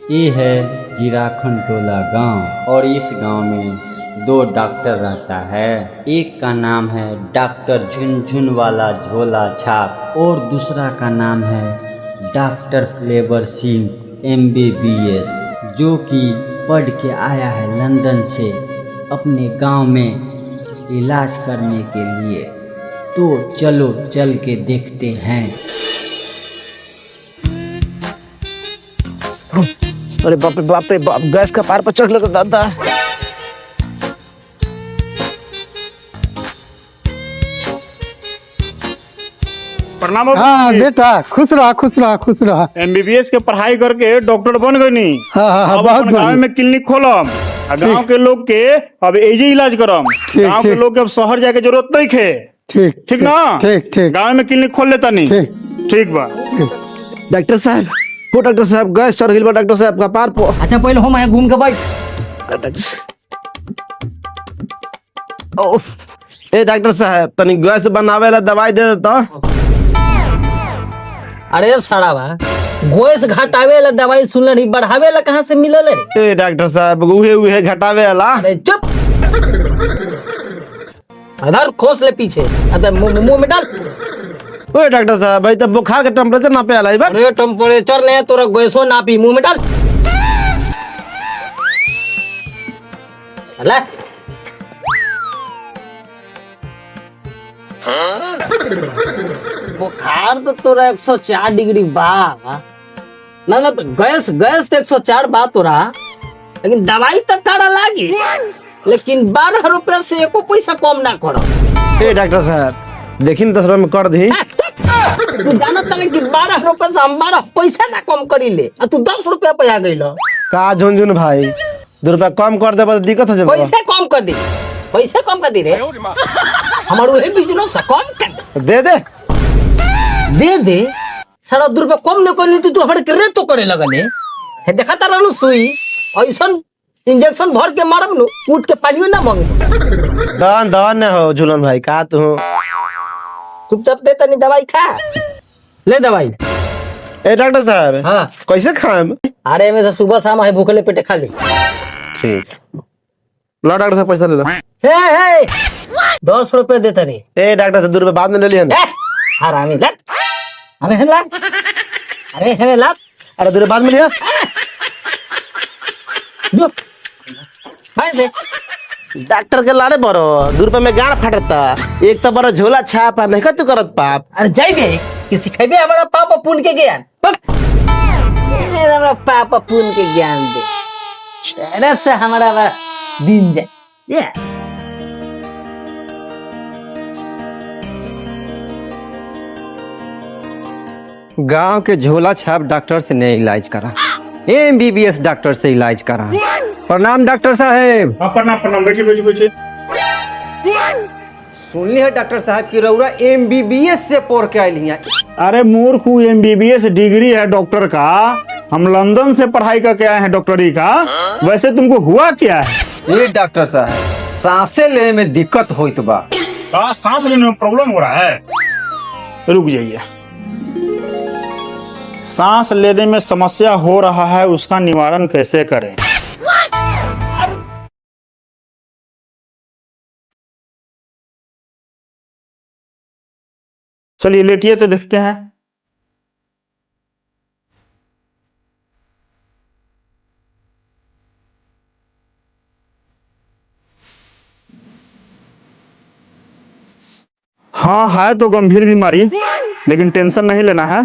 ये है जीराखन टोला गांव और इस गांव में दो डॉक्टर रहता है। एक का नाम है डॉक्टर झुनझुन वाला झोला छाप और दूसरा का नाम है डॉक्टर फ्लेवर सिंह MBBS, जो कि पढ़ के आया है लंदन से अपने गांव में इलाज करने के लिए। तो चलो चल के देखते हैं। अरे बाप रे बाप, गैस का पार पर चढ़ लगा दादा। प्रणाम। हाँ बेटा, खुश रहा खुश रहा खुश रहा। MBBS के पढ़ाई करके डॉक्टर बन गई नी। हाँ, अब बहुत अपन गाँव बढ़िया। में क्लिनिक खोलम और गाँव के लोग के अब एजे इलाज करम। गाँव के ठीक। लोग के अब शहर जाके जरूरत नहीं खे। ठीक ठीक ना? ठीक ठीक गाँव में क्लिनिक खोल लेता नहीं। ठीक। ठीक बा। डॉक्टर साहब, वो डॉक्टर साहब गैस चढ़ गई बा डॉक्टर साहब का पार पर। अच्छा पहले हम यहाँ घूम के बैठ। ए डॉक्टर साहब, तनी गैस बनावे ला दवाई दे देता। अरे सड़ावा, गैस घटावे ला दवाई सुन रही, बढ़ावे ला कहाँ से मिलल रे? ए डॉक्टर साहब, उहे घटावे ला। अरे चुप, अधर खोस ले पीछे, अधर मुंह में डाल। ओए डॉक्टर साहब, भाई तो बुखार का टेम्परेचर नापे आला बा। अरे टेम्परेचर नहीं तोरा गैसो नापी, मुंह में डाल। अला बुखार तो तोरा 104 डिग्री बा। ना तो गैस तो 104 बा तोरा, लेकिन दवाई तो काड़ा लागी। लेकिन 12 रुपया से एको पैसा कम ना करो। ए डॉक्टर साहब, देखिन 10 रुपया में कर दी। तू जानत नहीं कि 12 रुपया से हम 12 पैसा ना कम करी ले, और तू 10 रुपया पे आ गई लो। का झुनझुन भाई, 2 रुपया कम कर दे, दिक्कत हो जाए। पैसे कम कर दे, पैसे कम कर दे रे। हमारे वही बिजनेस कम कर दे सारा 2 रुपया कम नहीं करनी तू हमारे के तो करे लगने है। देखा तारा नु सुई ऐसा इंजेक्शन भर के मारब नु, कूट के पानियो ना मांगो। दन न हो झूलन भाई, का तू चुपचाप दे तनी दवाई खा ले दवाई। ए डॉक्टर साहब, हाँ कैसे खाएम? अरे में से सुबह शाम है भूखले पेटे खा ले। ठीक ला डॉक्टर साहब, पैसा ले लो। हे 10 रुपए दे तनी। ए डॉक्टर साहब, 2 रुपया बाद में ले लिया। हरामी लग, अरे है लग, अरे है लग, अरे 2 रुपया बाद में लिया। जो भाई दे डॉक्टर के लाड़े बरो 2 रुपया में गाड़ फटता। एक तो बड़ा झोला छाप नहीं का तू करत पाप। अरे जाई बे कि सिखेबे हमारा पाप पुण्य के ज्ञान। हमारा पाप पुण्य के ज्ञान दे, तेरे से हमारा दिन जाए। ये गांव के झोला छाप डॉक्टर से नहीं इलाज करा, MBBS डॉक्टर से इलाज करा। प्रणाम डॉक्टर साहब। प्रणाम प्रणाम, बैठिए। सुनली है डॉक्टर साहब की रउरा MBBS से पढ़ के आइल हियां। अरे मूर्ख, MBBS डिग्री है डॉक्टर का। हम लंदन से पढ़ाई करके आए हैं डॉक्टरी का। वैसे तुमको हुआ क्या है? ये डॉक्टर साहब, सांसें लेने में दिक्कत होइत बा। सांस लेने में प्रॉब्लम हो रहा है? रुक जाइए। सांस लेने में समस्या हो रहा है, उसका निवारण कैसे करें? चलिए लेटिए तो देखते हैं। हाँ है तो गंभीर बीमारी, लेकिन टेंशन नहीं लेना है,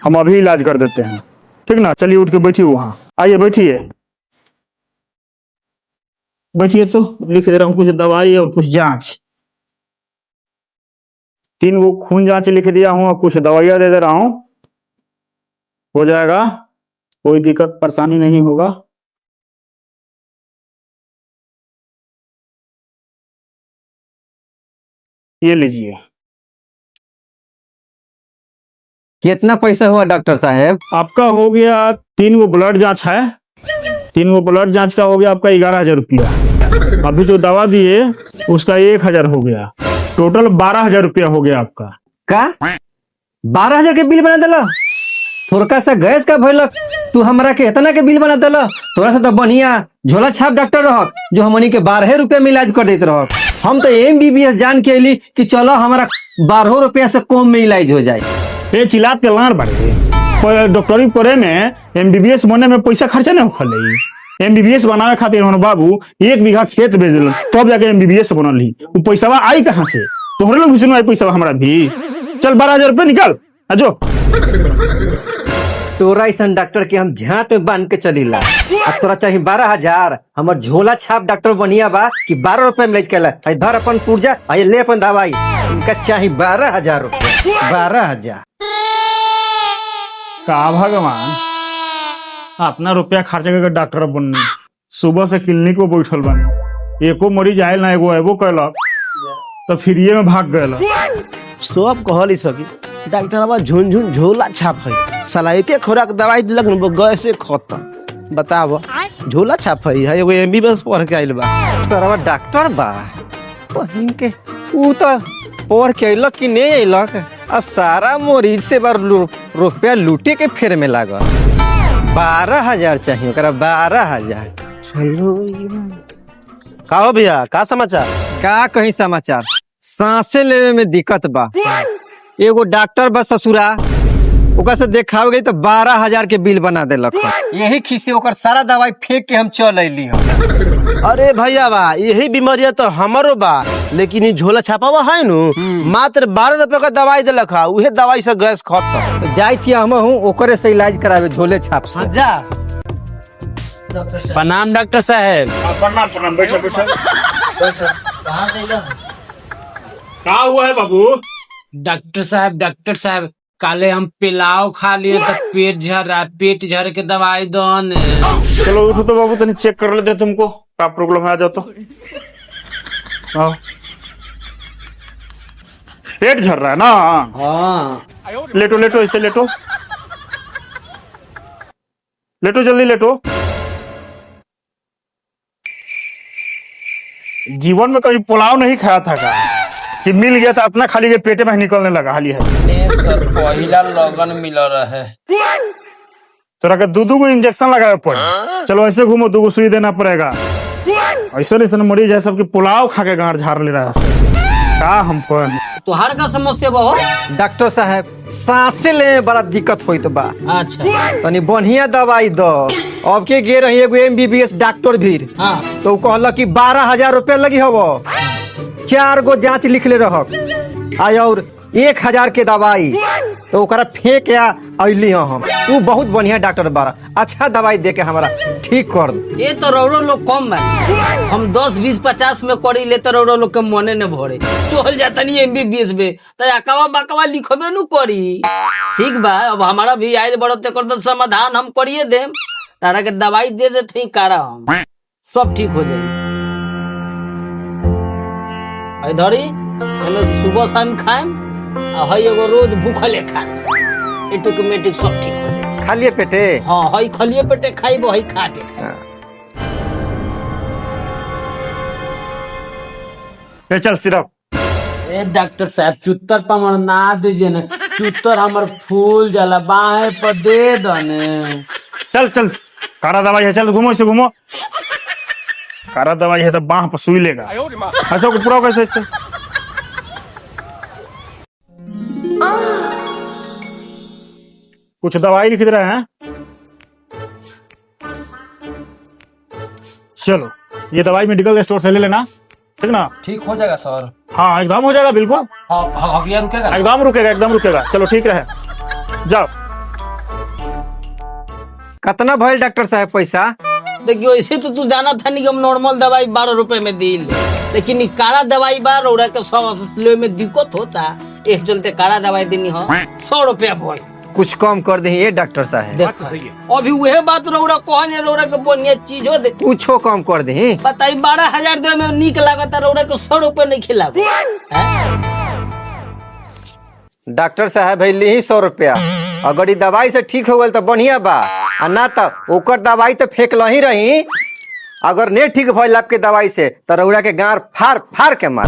हम अभी इलाज कर देते हैं। ठीक ना? चलिए उठ के बैठिए, वहां आइए, बैठिए। तो लिख दे रहा हूँ कुछ दवाई और कुछ जांच। 3 वो खून जांच लिख दिया हूँ और कुछ दवाइयां दे रहा हूँ। हो जाएगा, कोई दिक्कत परेशानी नहीं होगा। ये लीजिए। कितना पैसा हुआ डॉक्टर साहब? आपका हो गया 3 वो ब्लड जांच है। 3 वो ब्लड जांच का हो गया आपका 11,000 रुपया। अभी जो दवा दिए उसका 1,000 हो गया। टोटल 12,000 रुपया हो गया आपका। का 12,000 के बिल बना दिला? थोड़का सा गैस का भइलक तू हमरा के इतना के बिल बना देला। थोड़ा सा तो बढ़िया झोला छाप डॉक्टर रह जो हमनी के 12 रुपया में इलाज कर देते रह। हम तो MBBS जान के अली कि चलो हमारा 12 रुपया से कम में इलाज हो जाए। ये चिल्लात के लार बाड़े डॉक्टरी पढ़े में MBBS बने में पैसा खर्चा नहीं होखले। MBBS बनावे खातिर हमर बाबू 1 बीघा खेत बेच दिलन तब जाके MBBS बनल ही। वो पैसावा आई कहाँ से? तोहरे लोग भी आई पैसा हमरा भी। चल 12,000 रुपया निकाल आजो। तोरा ऐसा डॉक्टर के हम झाट में बांध के चलीला। अब तोरा चाहिए 12,000। हमर झोला छाप डॉक्टर बढ़िया बा कि 12 रुपया में इलाज कैला। धर अपन पुर्जा ले अपन दवाई। इनका चाहिए 12,000 रुपया। 12,000 का भगवान अपना रुपया खर्चा करके डॉक्टर बननी। सुबह से क्लिनिक में बैठल बनी, एको मरीज आयल ना एगो एगो कैलक तो फ्रीए में भाग गए। सब कहली सकी डॉक्टर झुनझुन झोला छाप है साला एके खोराक दवाई दिलक न गए से खत्म। बताओ झोला छाप है एगो MBBS पढ़ के आइल बा। सरवा डॉक्टर बा वहीं के ऊ तो पढ़ के अइलक कि नहीं अइलक। अब सारा मरीज से बार रुपया लूटे के फेर में लागल। 12,000 चाहिए ओकरा 12,000। का हो भैया का समाचार? का कहीं समाचार सांसे लेवे में दिक्कत बा। एगो डॉक्टर बा ससुरा ओकर से देखावे गई तो 12,000 के बिल बना देलक। यही खिसे ओकर सारा दवाई फेंक के हम चल अइली हम। अरे भैया बा यही बीमारिया तो हमारो बा लेकिन झोला छापावा है नु मात्र 12 रुपया का दवाई दिलक है। उहे दवाई से गैस खत्म। जाई थी हम हूँ ओकरे से इलाज करावे झोले छाप से। जा प्रणाम डॉक्टर साहब। प्रणाम प्रणाम बैठो बैठो। का हुआ है बाबू? डॉक्टर साहब काले हम पिलाव खा लिए तो पेट झड़ रहा। पेट झड़ के दवाई दो ने। चलो उठो तो बाबू तनी चेक कर लेते तुमको का प्रॉब्लम है। आ जाओ तो आओ। पेट झड़ रहा है ना? हाँ लेटो लेटो ऐसे लेटो लेटो जल्दी लेटो। जीवन में कभी पुलाव नहीं खाया था का कि मिल गया था इतना खाली के पेटे में निकलने लगा हाली है। सर पहला लगन मिल रहा है। तोरा के दू को इंजेक्शन लगावे पड़े। चलो ऐसे घूमो 2 सुई देना पड़ेगा। ऐसा मरीज है सबके पुलाव खा के गांठ झाड़ ले रहा है का हम पर। तुहार का समस्या बा हो? डॉक्टर साहब सांसे ले में बड़ा दिक्कत होइत बा। अच्छा तनी बढ़िया दवाई दो। अब के गे रही एगो MBBS डॉक्टर भीड़ हाँ तो कहलक कि 12,000 रुपया लगी हवो। 4 गो जांच लिखले रहक आ और 1,000 के दवाई तो ओकरा फेंक अइली हम। तू बहुत बढ़िया डॉक्टर बारा अच्छा दवाई दे के हमारा ठीक कर दे। ये तो रौरो लोग कम है। हम 10 20 50 में करी ले तो रौरो लोग के मने न भरे। चल जाता नहीं MBBS में तो अकवा बकवा लिखबे नु करी। ठीक बा अब हमारा भी आइल बड़ो ते कर समाधान हम करिए देम। तारा के दवाई दे देते कारा हम सब ठीक हो जाए। धरी सुबह शाम खाएम हई एगो रोज भूखले खाए ऑटोमेटिक सब ठीक हो जाए। खालिए पेटे हाँ हई खालिए पेटे खाइबो हई खा के। ले चल सिरप। ए डॉक्टर साहब चुत्तर पर हमर ना दीजिए ना। चुत्तर हमर फूल जाला बाहें पर दे दने। चल चल कारा दवाई है। चल घूमो इसे घूमो। कारा दवाई है तो बाह पर सुई लेगा। ऐसा को पूरा कैसे ऐसे कुछ दवाई लिख दे रहे हैं। चलो ये दवाई मेडिकल स्टोर से ले लेना ठीक ना। ठीक हो जाएगा सर। हाँ एकदम हो जाएगा बिल्कुल। हाँ रुकेगा एकदम रुकेगा। चलो ठीक रहे जाओ। कितना भइल डॉक्टर साहब पैसा? देखियो ऐसे तो तू जाना था नहीं कि हम नॉर्मल दवाई 12 रुपए में दी लेकिन ये काला दवाई बार रौरा के 100 में दिक्कत होता इस चलते काला दवाई देनी हो 100 रुपया भाई। कुछ कम कर दे ये डॉक्टर साहब। देखो अभी वह बात रौरा कहने रौरा के बढ़िया चीज हो दे। कुछो कम कर दे। बताई 12,000 दे में निक लागत रौरा के 100 रुपए नहीं खिला। डॉक्टर साहब भैली ही 100 रुपया। अगर ये दवाई से ठीक हो गल तो बढ़िया बा आ ना तो ओकर दवाई तो फेंक ही रही। अगर नहीं ठीक भइल आपके दवाई से तो रौरा के गार फाड़ फाड़ के मार।